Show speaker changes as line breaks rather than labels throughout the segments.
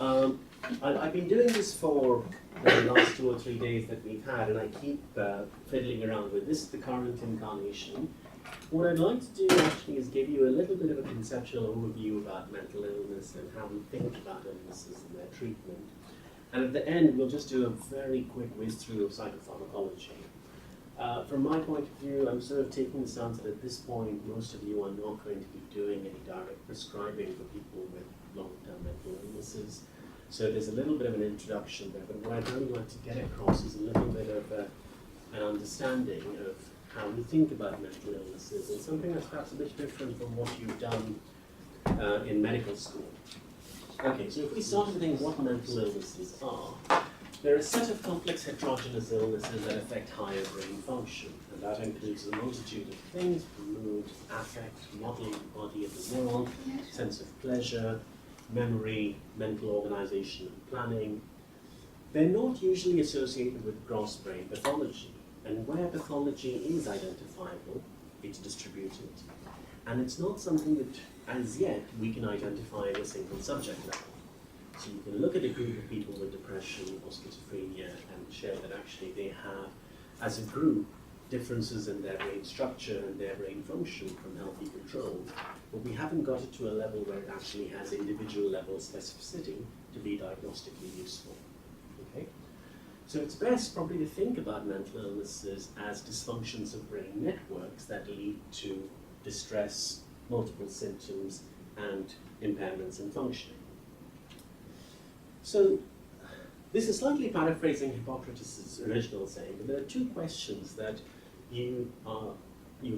I've been doing this for the last 2 or 3 days that we've had, and I keep fiddling around with this. Is the current incarnation. What I'd like to do actually is give you a little bit of a conceptual overview about mental illness and how we think about illnesses and their treatment. And at the end, we'll just do a very quick whiz through of psychopharmacology. From my point of view, I'm sort of taking the stance that at this point, most of you are not going to be doing any direct prescribing for people with long-term mental illnesses. So there's a little bit of an introduction there, but what I'd really like to get across is a little bit of an understanding of how we think about mental illnesses, and something that's perhaps a bit different from what you've done in medical school. Okay, so if we start to think what mental illnesses are, there are a set of complex heterogeneous illnesses that affect higher brain function, and that includes a multitude of things: mood, affect, modeling the body of the world, sense of pleasure, memory, mental organization and planning. They're not usually associated with gross brain pathology, and where pathology is identifiable, it's distributed. And it's not something that, as yet, we can identify at a single subject level. So you can look at a group of people with depression or schizophrenia and share that actually they have, as a group, differences in their brain structure and their brain function from healthy control, but we haven't got it to a level where it actually has individual level specificity to be diagnostically useful. Okay? So it's best probably to think about mental illnesses as dysfunctions of brain networks that lead to distress, multiple symptoms, and impairments in functioning. So this is slightly paraphrasing Hippocrates' original saying, but there are two questions that you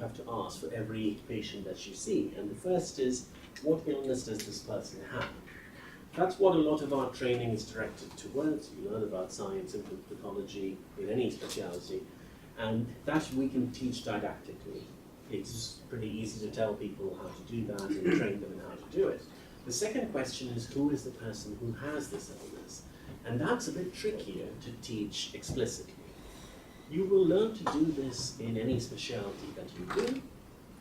have to ask for every patient that you see. And the first is, what illness does this person have? That's what a lot of our training is directed towards. You learn about science and pathology in any specialty, and that we can teach didactically. It's pretty easy to tell people how to do that and train them in how to do it. The second question is, who is the person who has this illness? And that's a bit trickier to teach explicitly. You will learn to do this in any specialty that you do.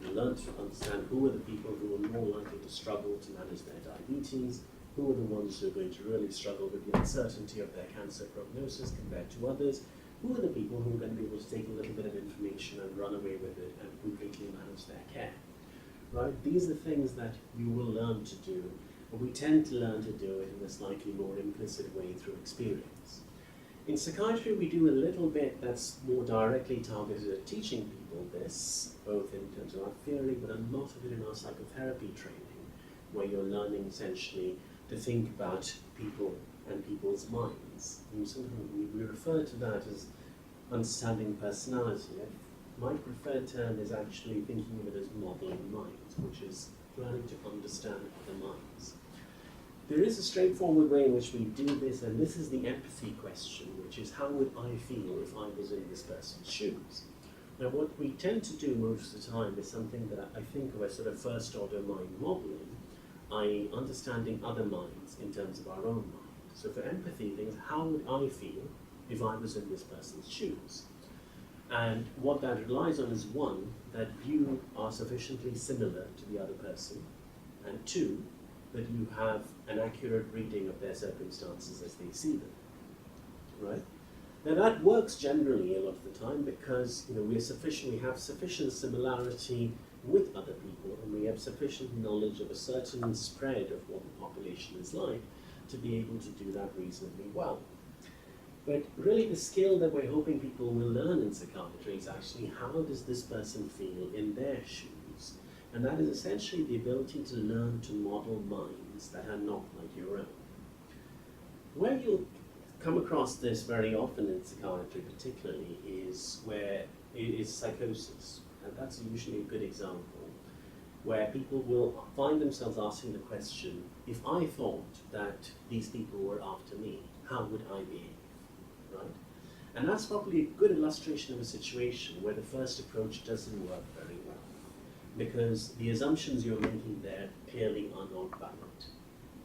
You learn to understand who are the people who are more likely to struggle to manage their diabetes, who are the ones who are going to really struggle with the uncertainty of their cancer prognosis compared to others, who are the people who are going to be able to take a little bit of information and run away with it and completely manage their care. Right? These are things that you will learn to do, but we tend to learn to do it in a slightly more implicit way through experience. In psychiatry, we do a little bit that's more directly targeted at teaching people this, both in terms of our theory, but a lot of it in our psychotherapy training, where you're learning essentially to think about people and people's minds. And sometimes we refer to that as understanding personality. My preferred term is actually thinking of it as modeling minds, which is learning to understand other minds. There is a straightforward way in which we do this, and this is the empathy question, which is, how would I feel if I was in this person's shoes? Now, what we tend to do most of the time is something that I think of as sort of first-order mind modeling, i.e. understanding other minds in terms of our own mind. So for empathy, things, how would I feel if I was in this person's shoes? And what that relies on is, one, that you are sufficiently similar to the other person, and two, that you have an accurate reading of their circumstances as they see them, right? Now that works generally a lot of the time because we have sufficient similarity with other people, and we have sufficient knowledge of a certain spread of what the population is like to be able to do that reasonably well. But really the skill that we're hoping people will learn in psychiatry is actually, how does this person feel in their shoes? And that is essentially the ability to learn to model minds that are not like your own. Where you'll come across this very often in psychiatry particularly is where it is psychosis. And that's usually a good example, where people will find themselves asking the question, if I thought that these people were after me, how would I behave? Right? And that's probably a good illustration of a situation where the first approach doesn't work very well, because the assumptions you're making there clearly are not valid.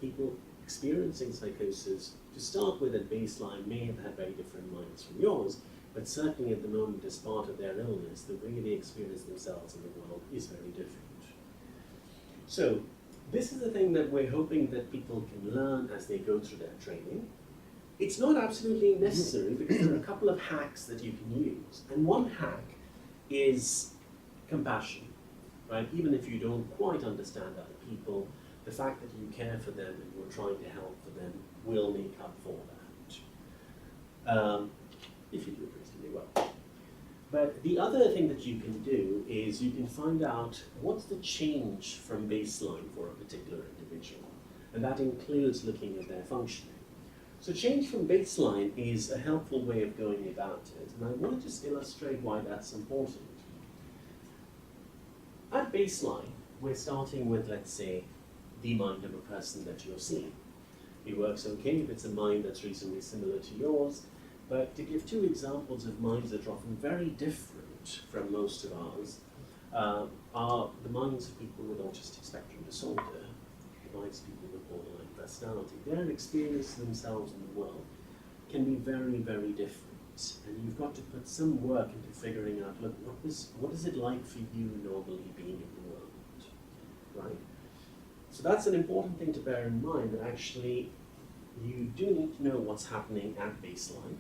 People experiencing psychosis, to start with at baseline, may have had very different minds from yours, but certainly at the moment as part of their illness, the way they experience themselves in the world is very different. So This is the thing that we're hoping that people can learn as they go through their training. It's not absolutely necessary because there are a couple of hacks that you can use. And one hack is compassion, right? Even if you don't quite understand other people, the fact that you care for them and you're trying to help for them will make up for that, if you do it reasonably well. But the other thing that you can do is you can find out what's the change from baseline for a particular individual. And that includes looking at their functioning. So change from baseline is a helpful way of going about it. And I want to just illustrate why that's important. At baseline, we're starting with, let's say, the mind of a person that you're seeing. It works okay if it's a mind that's reasonably similar to yours. But to give two examples of minds that are often very different from most of ours, are the minds of people with autistic spectrum disorder, the minds of people with borderline personality. Their experience of themselves in the world can be very, very different. And you've got to put some work into figuring out, look, what is it like for you normally being in the world, right? So that's an important thing to bear in mind, that actually you do need to know what's happening at baseline.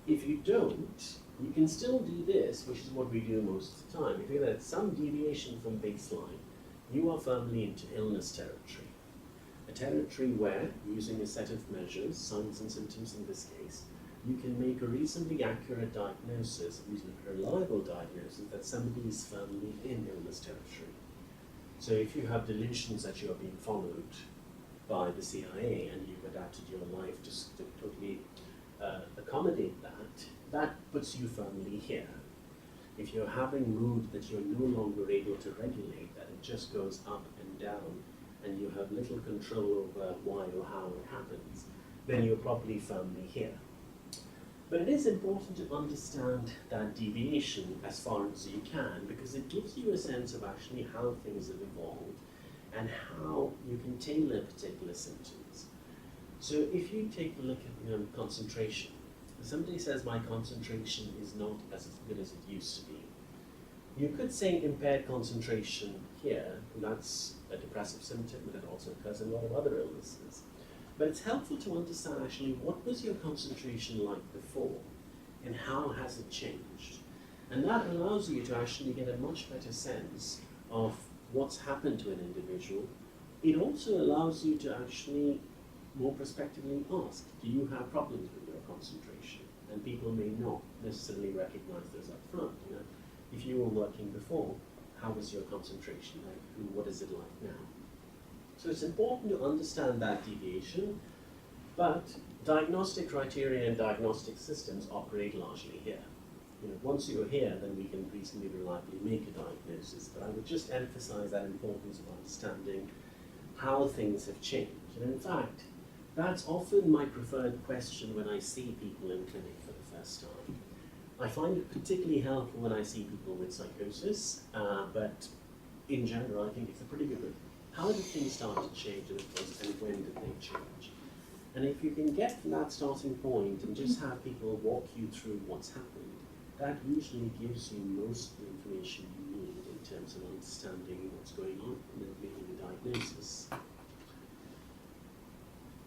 If you don't, you can still do this, which is what we do most of the time. If you get some deviation from baseline, you are firmly into illness territory. A territory where, using a set of measures, signs and symptoms in this case, you can make a reasonably accurate diagnosis, a reasonably reliable diagnosis, that somebody is firmly in illness territory. So if you have delusions that you are being followed by the CIA and you've adapted your life to totally accommodate that, that puts you firmly here. If you're having mood that you're no longer able to regulate, that it just goes up and down, and you have little control over why or how it happens, then you're probably firmly here. But it is important to understand that deviation as far as you can, because it gives you a sense of actually how things have evolved and how you can tailor particular symptoms. So if you take a look at concentration, somebody says my concentration is not as good as it used to be. You could say impaired concentration here, and that's a depressive symptom, but it also occurs in a lot of other illnesses. But it's helpful to understand actually what was your concentration like before and how has it changed. And that allows you to actually get a much better sense of what's happened to an individual. It also allows you to actually more prospectively ask, do you have problems with your concentration? And people may not necessarily recognize those up front. If you were working before, how was your concentration like, and what is it like now? So it's important to understand that deviation, but diagnostic criteria and diagnostic systems operate largely here. Once you're here, then we can reasonably reliably make a diagnosis, but I would just emphasize that importance of understanding how things have changed. And in fact, that's often my preferred question when I see people in clinic for the first time. I find it particularly helpful when I see people with psychosis, but in general, I think it's a pretty good one. How did things start to change, and when did they change? And if you can get from that starting point and just have people walk you through what's happened, that usually gives you most of the information you need in terms of understanding what's going on and then making a diagnosis.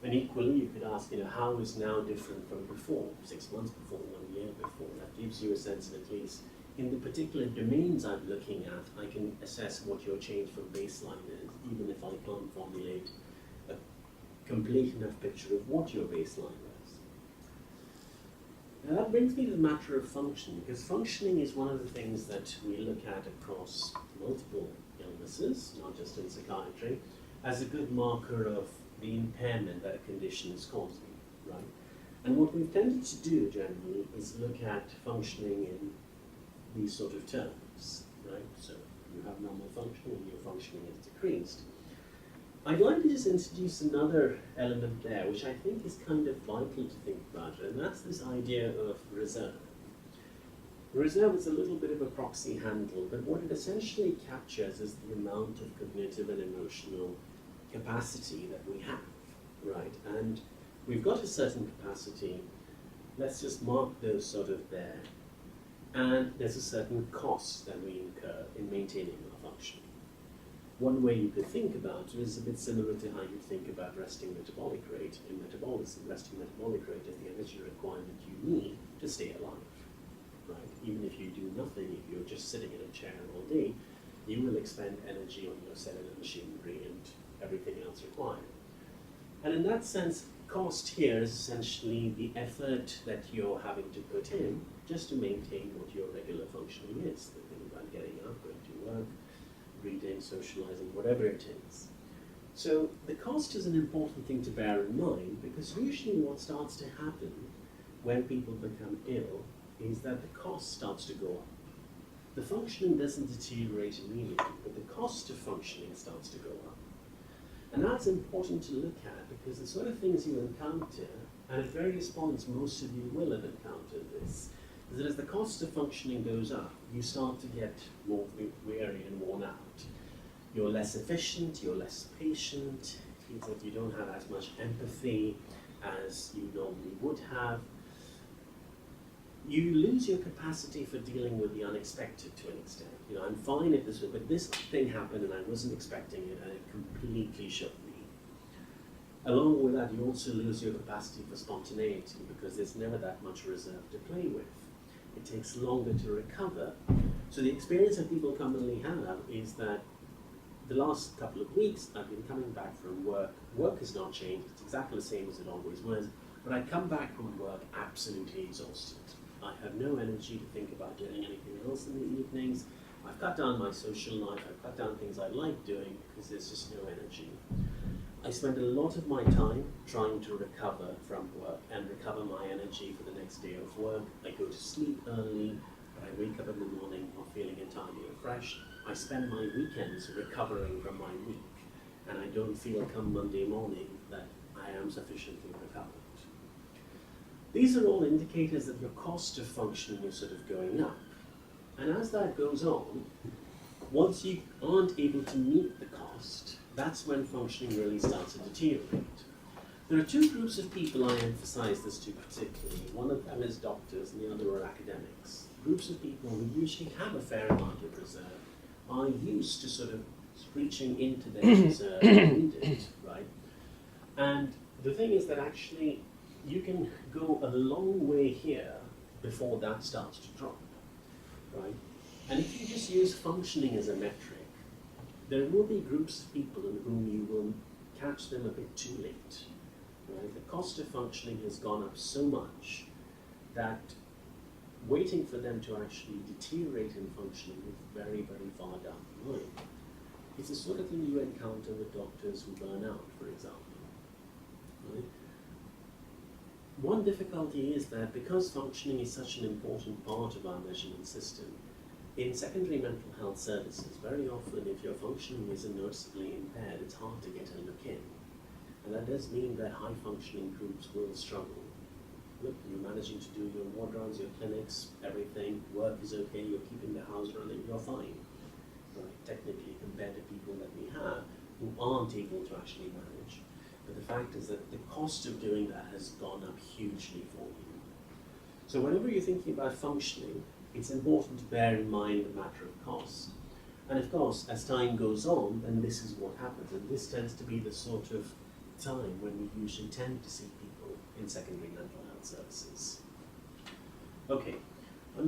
And equally, you could ask, how is now different from before, 6 months before, 1 year before? That gives you a sense of, at least, in the particular domains I'm looking at, I can assess what your change from baseline is, even if I can't formulate a complete enough picture of what your baseline is. Now that brings me to the matter of function, because functioning is one of the things that we look at across multiple illnesses, not just in psychiatry, as a good marker of the impairment that a condition is causing, right? And what we've tended to do generally is look at functioning in these sort of terms, right? So you have normal functioning and your functioning is decreased. I'd like to just introduce another element there, which I think is kind of vital to think about, and that's this idea of reserve. Reserve is a little bit of a proxy handle, but what it essentially captures is the amount of cognitive and emotional capacity that we have, right? And we've got a certain capacity. Let's just mark those sort of there. And there's a certain cost that we incur in maintaining our function. one way you could think about it is a bit similar to how you think about resting metabolic rate in metabolism. Resting metabolic rate is the energy requirement you need to stay alive, right? Even if you do nothing, if you're just sitting in a chair all day, you will expend energy on your cellular machinery and everything else required. And in that sense, cost here is essentially the effort that you're having to put in just to maintain what your regular functioning is. The thing about getting up, going to work, reading, socializing, whatever it is. So the cost is an important thing to bear in mind, because usually what starts to happen when people become ill is that the cost starts to go up. The functioning doesn't deteriorate immediately, but the cost of functioning starts to go up. And that's important to look at, because the sort of things you encounter, and at various points most of you will have encountered this, is that as the cost of functioning goes up, you start to get more weary and worn out. You're less efficient, you're less patient, it feels like you don't have as much empathy as you normally would have. You lose your capacity for dealing with the unexpected to an extent. You know, I'm fine if this, but this thing happened and I wasn't expecting it, and it completely shook me. Along with that, you also lose your capacity for spontaneity, because there's never that much reserve to play with. It takes longer to recover. So the experience that people commonly have is that the last couple of weeks I've been coming back from work. Work has not changed, it's exactly the same as it always was, but I come back from work absolutely exhausted. I have no energy to think about doing anything else in the evenings. I've cut down my social life, I've cut down things I like doing because there's just no energy. I spend a lot of my time trying to recover from work and recover my energy for the next day of work. I go to sleep early, but I wake up in the morning not feeling entirely refreshed. I spend my weekends recovering from my week, and I don't feel come Monday morning that I am sufficiently recovered. These are all indicators that your cost of functioning is sort of going up. And as that goes on, once you aren't able to meet the cost, that's when functioning really starts to deteriorate. There are two groups of people I emphasize this to particularly. One of them is doctors and the other are academics. Groups of people who usually have a fair amount of reserve are used to sort of reaching into their reserve and need it, right? And the thing is that actually you can go a long way here before that starts to drop, right? And if you just use functioning as a metric, there will be groups of people in whom you will catch them a bit too late, right? The cost of functioning has gone up so much that waiting for them to actually deteriorate in functioning is very, very far down the line. It's the sort of thing you encounter with doctors who burn out, for example, right? One difficulty is that because functioning is such an important part of our measurement system, in secondary mental health services, very often if your functioning isn't noticeably impaired, it's hard to get a look in. And that does mean that high functioning groups will struggle. Look, you're managing to do your ward rounds, your clinics, everything, work is okay, you're keeping the house running, you're fine. Right? Technically, compared to people that we have who aren't able to actually manage. But the fact is that the cost of doing that has gone up hugely for you. So whenever you're thinking about functioning, it's important to bear in mind the matter of cost. And of course, as time goes on, then this is what happens. And this tends to be the sort of time when we usually tend to see people in secondary mental health services. Okay,